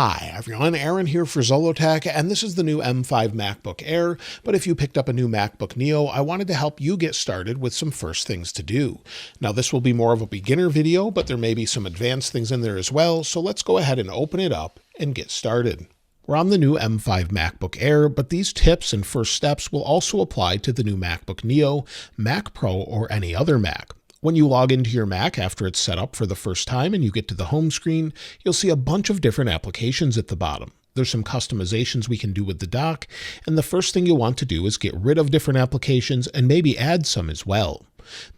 Hi everyone, Aaron here for Zollotech, and this is the new M5 MacBook Air, but if you picked up a new MacBook Neo, I wanted to help you get started with some first things to do. Now this will be more of a beginner video, but there may be some advanced things in there as well, so let's go ahead and open it up and get started. We're on the new M5 MacBook Air, but these tips and first steps will also apply to the new MacBook Neo, Mac Pro, or any other Mac. When you log into your Mac after it's set up for the first time and you get to the home screen, you'll see a bunch of different applications at the bottom. There's some customizations we can do with the dock, and the first thing you'll want to do is get rid of different applications and maybe add some as well.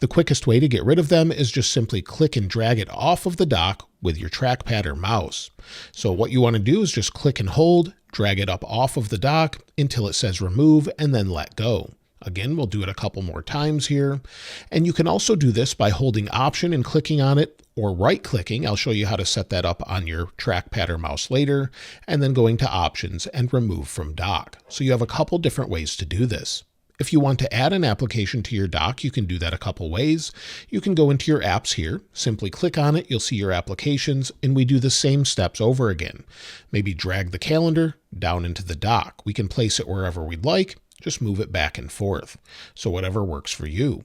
The quickest way to get rid of them is just simply click and drag it off of the dock with your trackpad or mouse. So what you want to do is just click and hold, drag it up off of the dock until it says remove, and then let go. Again, we'll do it a couple more times here. And you can also do this by holding Option and clicking on it, or right-clicking. I'll show you how to set that up on your trackpad or mouse later, and then going to Options and Remove from Dock. So you have a couple different ways to do this. If you want to add an application to your dock, you can do that a couple ways. You can go into your apps here, simply click on it, you'll see your applications, and we do the same steps over again. Maybe drag the calendar down into the dock. We can place it wherever we'd like. Just move it back and forth. So whatever works for you.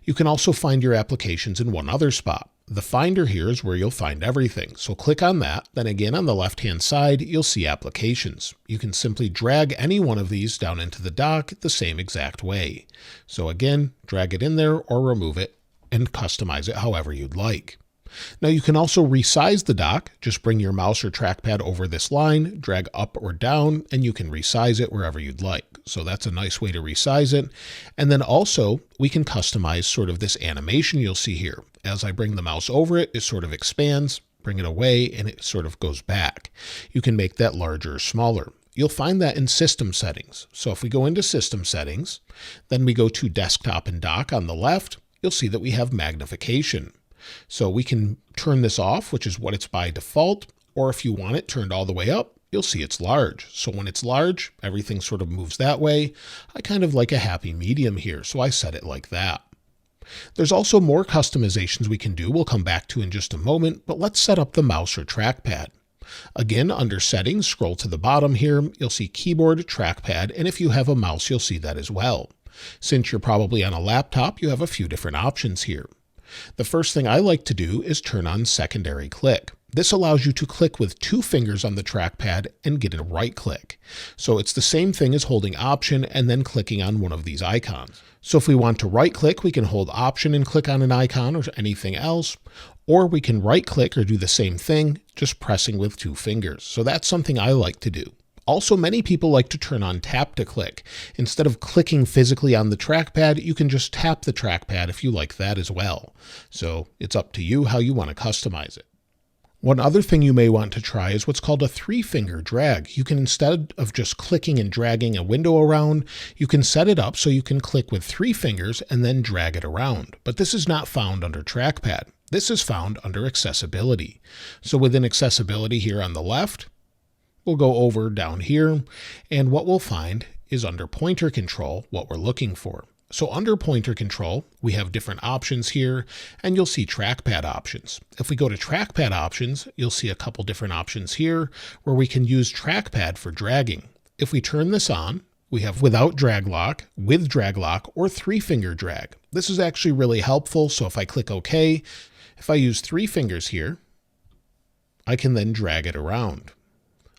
You can also find your applications in one other spot. The Finder here is where you'll find everything. So click on that. Then again, on the left-hand side, you'll see applications. You can simply drag any one of these down into the dock the same exact way. So again, drag it in there or remove it and customize it however you'd like. Now you can also resize the dock. Just bring your mouse or trackpad over this line, drag up or down, and you can resize it wherever you'd like. So that's a nice way to resize it. And then also we can customize sort of this animation you'll see here. As I bring the mouse over it, it sort of expands, bring it away, and it sort of goes back. You can make that larger or smaller. You'll find that in System Settings. So if we go into System Settings, then we go to Desktop and Dock on the left, you'll see that we have magnification. So we can turn this off, which is what it's by default, or if you want it turned all the way up, you'll see it's large. So when it's large, everything sort of moves that way. I kind of like a happy medium here, so I set it like that. There's also more customizations we can do we'll come back to in just a moment, but let's set up the mouse or trackpad. Again, under Settings, scroll to the bottom here, you'll see Keyboard, Trackpad, and if you have a mouse, you'll see that as well. Since you're probably on a laptop, you have a few different options here. The first thing I like to do is turn on secondary click. This allows you to click with two fingers on the trackpad and get a right click. So it's the same thing as holding Option and then clicking on one of these icons. So if we want to right click, we can hold Option and click on an icon or anything else, or we can right click or do the same thing, just pressing with two fingers. So that's something I like to do. Also, many people like to turn on tap to click. Instead of clicking physically on the trackpad, you can just tap the trackpad if you like that as well. So it's up to you how you want to customize it. One other thing you may want to try is what's called a three-finger drag. You can, instead of just clicking and dragging a window around, you can set it up so you can click with three fingers and then drag it around. But this is not found under trackpad. This is found under accessibility. So within accessibility here on the left, we'll go over down here, and what we'll find is under pointer control what we're looking for. So under pointer control, we have different options here, and you'll see trackpad options. If we go to trackpad options, you'll see a couple different options here where we can use trackpad for dragging. If we turn this on, we have without drag lock, with drag lock, or three-finger drag. This is actually really helpful, so if I click OK, if I use three fingers here, I can then drag it around.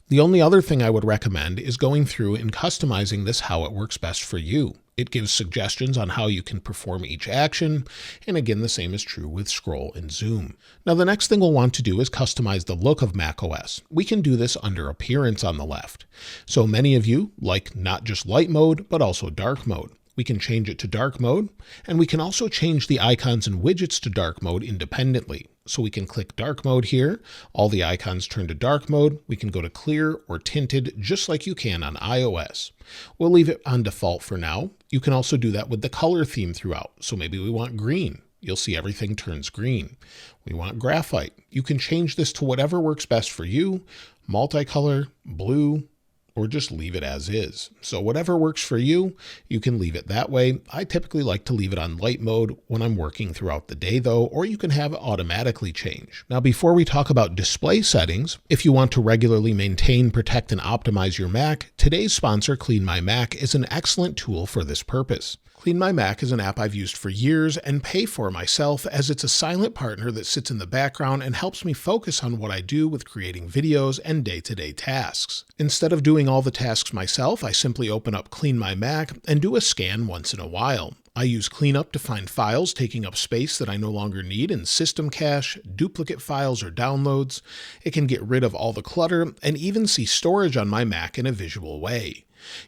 The only other thing I would recommend is going through and customizing this how it works best for you. It gives suggestions on how you can perform each action, and again, the same is true with scroll and zoom. Now, the next thing we'll want to do is customize the look of macOS. We can do this under Appearance on the left. So many of you like not just light mode, but also dark mode. We can change it to dark mode, and we can also change the icons and widgets to dark mode independently. So we can click dark mode here, all the icons turn to dark mode. We can go to clear or tinted just like you can on iOS. We'll leave it on default for now. You can also do that with the color theme throughout. So maybe we want green. You'll see everything turns green. We want graphite. You can change this to whatever works best for you. Multicolor, blue, or just leave it as is. So whatever works for you, you can leave it that way. I typically like to leave it on light mode when I'm working throughout the day though, or you can have it automatically change. Now, before we talk about display settings, if you want to regularly maintain, protect, and optimize your Mac, today's sponsor, Clean My Mac, is an excellent tool for this purpose. Clean My Mac is an app I've used for years and pay for myself, as it's a silent partner that sits in the background and helps me focus on what I do with creating videos and day-to-day tasks. Instead of doing all the tasks myself, I simply open up Clean My Mac and do a scan once in a while. I use Cleanup to find files taking up space that I no longer need in system cache, duplicate files or downloads. It can get rid of all the clutter and even see storage on my Mac in a visual way.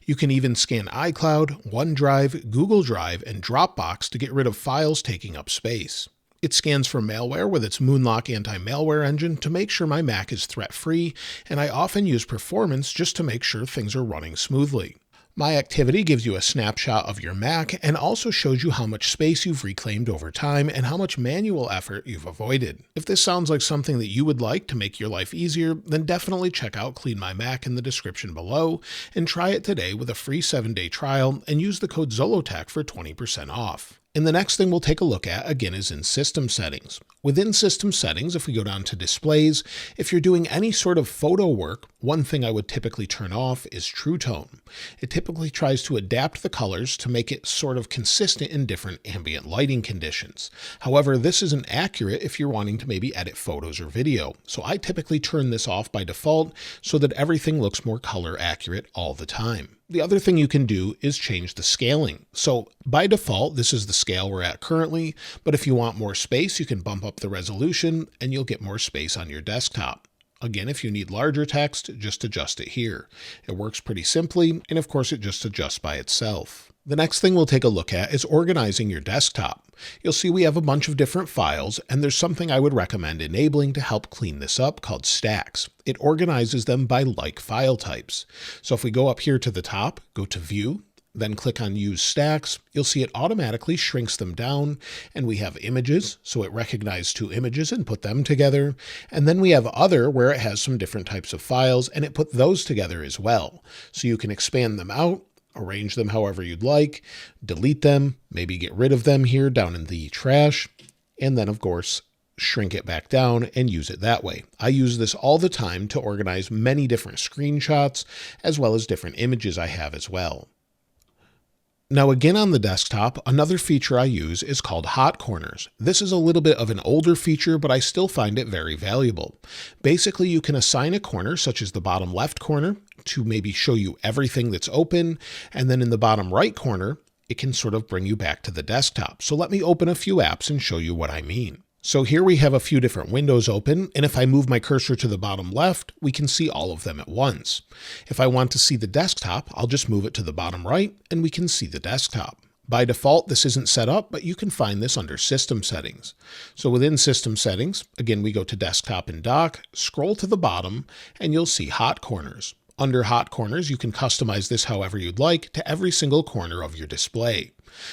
You can even scan iCloud, OneDrive, Google Drive, and Dropbox to get rid of files taking up space. It scans for malware with its Moonlock anti-malware engine to make sure my Mac is threat-free, and I often use performance just to make sure things are running smoothly. My Activity gives you a snapshot of your Mac and also shows you how much space you've reclaimed over time and how much manual effort you've avoided. If this sounds like something that you would like to make your life easier, then definitely check out Clean My Mac in the description below and try it today with a free 7-day trial and use the code ZOLOTAC for 20% off. And the next thing we'll take a look at again is in System Settings. Within System Settings, if we go down to Displays, if you're doing any sort of photo work, one thing I would typically turn off is True Tone. It typically tries to adapt the colors to make it sort of consistent in different ambient lighting conditions. However, this isn't accurate if you're wanting to maybe edit photos or video. So I typically turn this off by default so that everything looks more color accurate all the time. The other thing you can do is change the scaling. So by default, this is the scale we're at currently, but if you want more space, you can bump up the resolution and you'll get more space on your desktop. Again, if you need larger text, just adjust it here. It works pretty simply, and of course it just adjusts by itself. The next thing we'll take a look at is organizing your desktop. You'll see we have a bunch of different files, and there's something I would recommend enabling to help clean this up called Stacks. It organizes them by like file types. So if we go up here to the top, go to View, then click on Use Stacks, you'll see it automatically shrinks them down, and we have Images, so it recognizes 2 images and put them together, and then we have Other, where it has some different types of files, and it put those together as well. So you can expand them out, arrange them however you'd like, delete them, maybe get rid of them here down in the trash, and then of course shrink it back down and use it that way. I use this all the time to organize many different screenshots as well as different images I have as well. Now again on the desktop, another feature I use is called Hot Corners. This is a little bit of an older feature, but I still find it very valuable. Basically, you can assign a corner, such as the bottom left corner, to maybe show you everything that's open, and then in the bottom right corner, it can sort of bring you back to the desktop. So let me open a few apps and show you what I mean. So here we have a few different windows open, and if I move my cursor to the bottom left, we can see all of them at once. If I want to see the desktop, I'll just move it to the bottom right, and we can see the desktop. By default, this isn't set up, but you can find this under System Settings. So within System Settings, again, we go to Desktop and Dock, scroll to the bottom, and you'll see Hot Corners. Under Hot Corners, you can customize this however you'd like to every single corner of your display.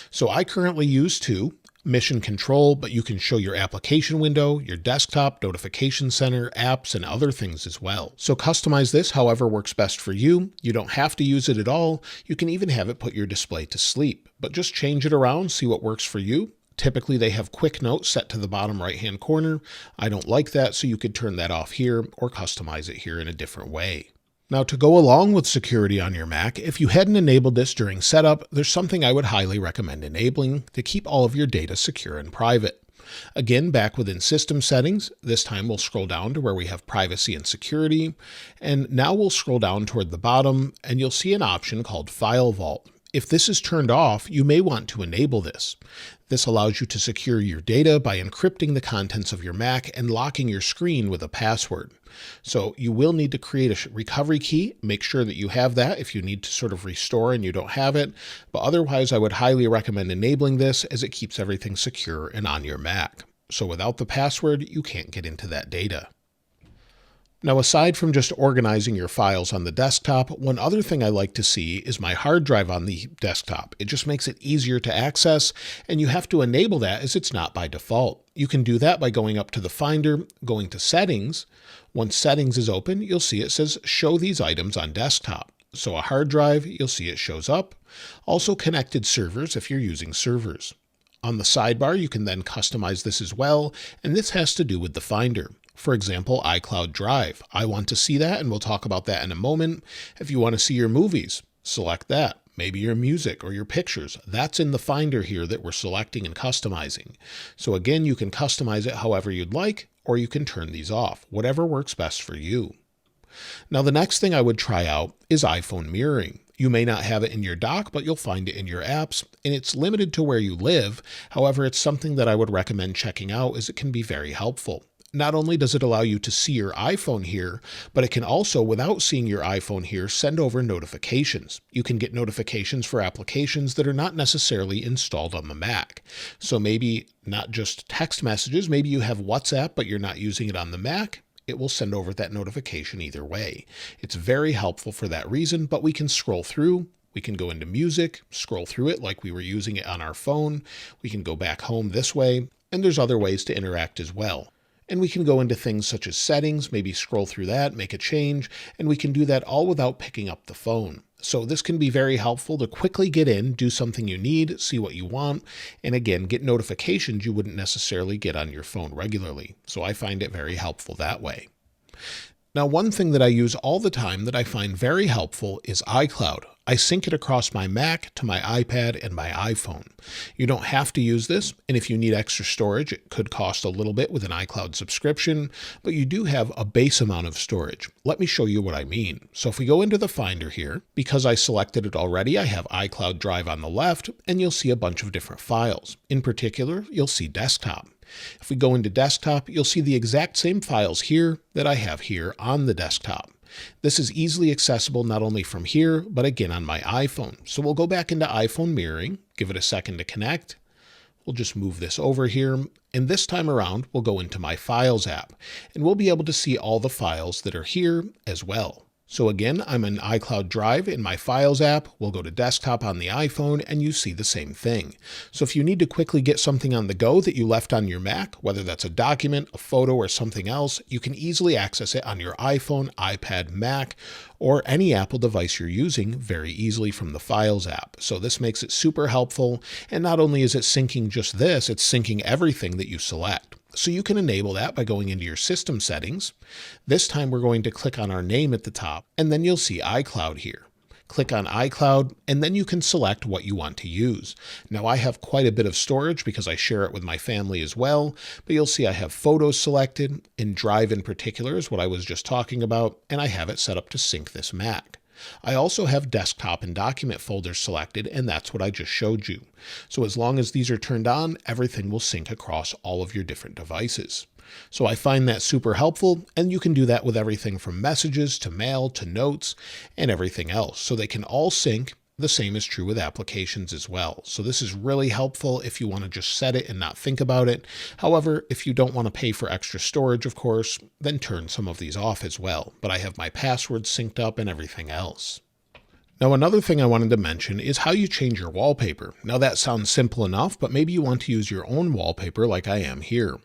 So I currently use 2. Mission Control, but you can show your application window, your desktop, notification center, apps, and other things as well. So customize this however works best for you. You don't have to use it at all. You can even have it put your display to sleep, but just change it around, see what works for you. Typically they have quick note set to the bottom right hand corner. I don't like that, so you could turn that off here or customize it here in a different way. Now, to go along with security on your Mac, if you hadn't enabled this during setup, there's something I would highly recommend enabling to keep all of your data secure and private. Again, back within System Settings, this time we'll scroll down to where we have Privacy and Security, and now we'll scroll down toward the bottom, and you'll see an option called File Vault. If this is turned off, you may want to enable this. This allows you to secure your data by encrypting the contents of your Mac and locking your screen with a password. So you will need to create a recovery key. Make sure that you have that if you need to sort of restore and you don't have it. But otherwise, I would highly recommend enabling this as it keeps everything secure and on your Mac. So without the password, you can't get into that data. Now, aside from just organizing your files on the desktop, one other thing I like to see is my hard drive on the desktop. It just makes it easier to access, and you have to enable that as it's not by default. You can do that by going up to the Finder, going to Settings. Once Settings is open, you'll see it says Show these items on desktop. So a hard drive, you'll see it shows up. Also connected servers if you're using servers. On the sidebar, you can then customize this as well, and this has to do with the Finder. For example, iCloud Drive. I want to see that, and we'll talk about that in a moment. If you want to see your movies, select that. Maybe your music or your pictures. That's in the Finder here that we're selecting and customizing. So again, you can customize it however you'd like, or you can turn these off, whatever works best for you. Now, the next thing I would try out is iPhone mirroring. You may not have it in your dock, but you'll find it in your apps, and it's limited to where you live. However, it's something that I would recommend checking out as it can be very helpful. Not only does it allow you to see your iPhone here, but it can also, without seeing your iPhone here, send over notifications. You can get notifications for applications that are not necessarily installed on the Mac. So maybe not just text messages, maybe you have WhatsApp, but you're not using it on the Mac. It will send over that notification either way. It's very helpful for that reason, but we can scroll through. We can go into music, scroll through it like we were using it on our phone. We can go back home this way, and there's other ways to interact as well. And we can go into things such as settings, maybe scroll through that, make a change, and we can do that all without picking up the phone. So this can be very helpful to quickly get in, do something you need, see what you want, and again, get notifications you wouldn't necessarily get on your phone regularly. So I find it very helpful that way. Now, one thing that I use all the time that I find very helpful is iCloud. I sync it across my Mac to my iPad and my iPhone. You don't have to use this, and if you need extra storage, it could cost a little bit with an iCloud subscription, but you do have a base amount of storage. Let me show you what I mean. So if we go into the Finder here, because I selected it already, I have iCloud Drive on the left, and you'll see a bunch of different files. In particular, you'll see desktop. If we go into desktop, you'll see the exact same files here that I have here on the desktop. This is easily accessible not only from here, but again on my iPhone. So we'll go back into iPhone mirroring, give it a second to connect. We'll just move this over here. And this time around, we'll go into my Files app, and we'll be able to see all the files that are here as well. So again, I'm in iCloud Drive in my Files app. We'll go to Desktop on the iPhone, and you see the same thing. So if you need to quickly get something on the go that you left on your Mac, whether that's a document, a photo, or something else, you can easily access it on your iPhone, iPad, Mac, or any Apple device you're using very easily from the Files app. So this makes it super helpful, and not only is it syncing just this, it's syncing everything that you select. So you can enable that by going into your system settings. This time we're going to click on our name at the top, and then you'll see iCloud here. Click on iCloud, and then you can select what you want to use. Now I have quite a bit of storage because I share it with my family as well, but you'll see I have photos selected, and Drive in particular is what I was just talking about, and I have it set up to sync this Mac. I also have desktop and document folders selected, and that's what I just showed you. So as long as these are turned on, everything will sync across all of your different devices. So I find that super helpful, and you can do that with everything from messages to mail to notes and everything else. So they can all sync. The same is true with applications as well. So this is really helpful if you want to just set it and not think about it. However, if you don't want to pay for extra storage, of course, then turn some of these off as well. But I have my passwords synced up and everything else. Now, another thing I wanted to mention is how you change your wallpaper. Now that sounds simple enough, but maybe you want to use your own wallpaper like I am here.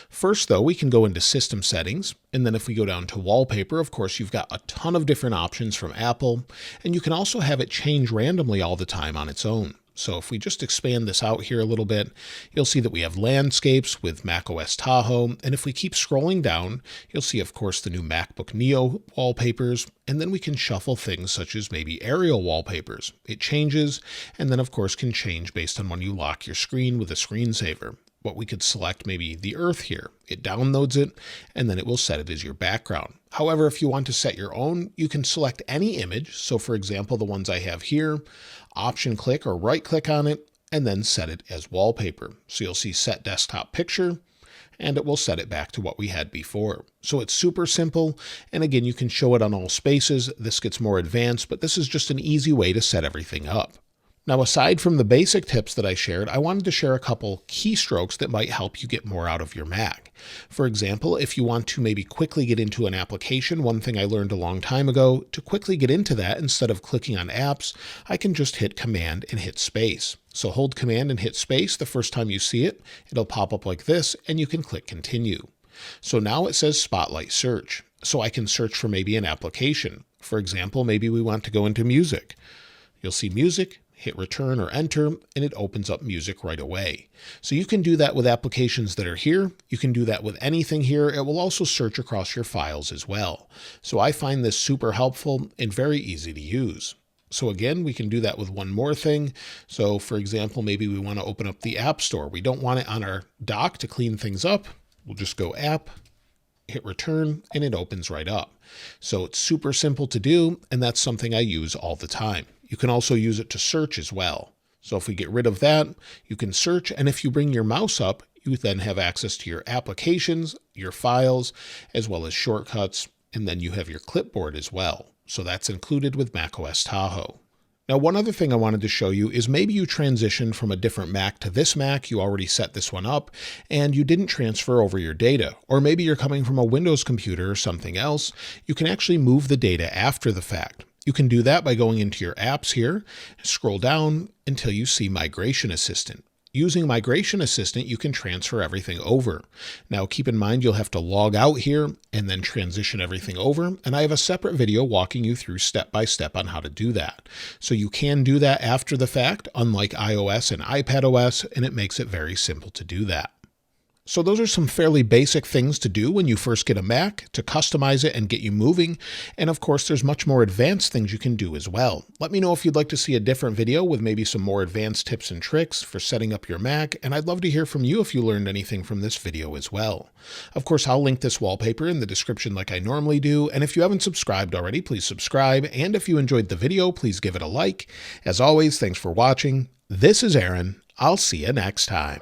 First though, we can go into System Settings, and then if we go down to Wallpaper, of course you've got a ton of different options from Apple, and you can also have it change randomly all the time on its own. So if we just expand this out here a little bit, you'll see that we have landscapes with macOS Tahoe. And if we keep scrolling down, you'll see, of course, the new MacBook Neo wallpapers. And then we can shuffle things such as maybe aerial wallpapers. It changes, and then, of course, can change based on when you lock your screen with a screensaver. But we could select maybe the earth here. It downloads it, and then it will set it as your background. However, if you want to set your own, you can select any image. So for example, the ones I have here, option click or right click on it, and then set it as wallpaper. So you'll see set desktop picture, and it will set it back to what we had before. So it's super simple. And again, you can show it on all spaces. This gets more advanced, but this is just an easy way to set everything up. Now, aside from the basic tips that I shared, I wanted to share a couple keystrokes that might help you get more out of your Mac. For example, if you want to maybe quickly get into an application, one thing I learned a long time ago, to quickly get into that, instead of clicking on apps, I can just hit Command and hit space. So hold Command and hit space the first time you see it. It'll pop up like this, and you can click Continue. So now it says Spotlight Search. So I can search for maybe an application. For example, maybe we want to go into music. You'll see music, hit return or enter, and it opens up music right away. So you can do that with applications that are here. You can do that with anything here. It will also search across your files as well. So I find this super helpful and very easy to use. So again, we can do that with one more thing. So for example, maybe we want to open up the App Store. We don't want it on our dock to clean things up. We'll just go App, hit return, and it opens right up. So it's super simple to do, and that's something I use all the time. You can also use it to search as well. So if we get rid of that, you can search, and if you bring your mouse up, you then have access to your applications, your files, as well as shortcuts, and then you have your clipboard as well. So that's included with macOS Tahoe. Now, one other thing I wanted to show you is maybe you transitioned from a different Mac to this Mac, you already set this one up, and you didn't transfer over your data. Or maybe you're coming from a Windows computer or something else. You can actually move the data after the fact. You can do that by going into your apps here, scroll down until you see Migration Assistant. Using Migration Assistant, you can transfer everything over. Now, keep in mind, you'll have to log out here and then transition everything over. And I have a separate video walking you through step by step on how to do that. So you can do that after the fact, unlike iOS and iPadOS, and it makes it very simple to do that. So those are some fairly basic things to do when you first get a Mac to customize it and get you moving. And of course, there's much more advanced things you can do as well. Let me know if you'd like to see a different video with maybe some more advanced tips and tricks for setting up your Mac. And I'd love to hear from you if you learned anything from this video as well. Of course, I'll link this wallpaper in the description like I normally do. And if you haven't subscribed already, please subscribe. And if you enjoyed the video, please give it a like. As always, thanks for watching. This is Aaron. I'll see you next time.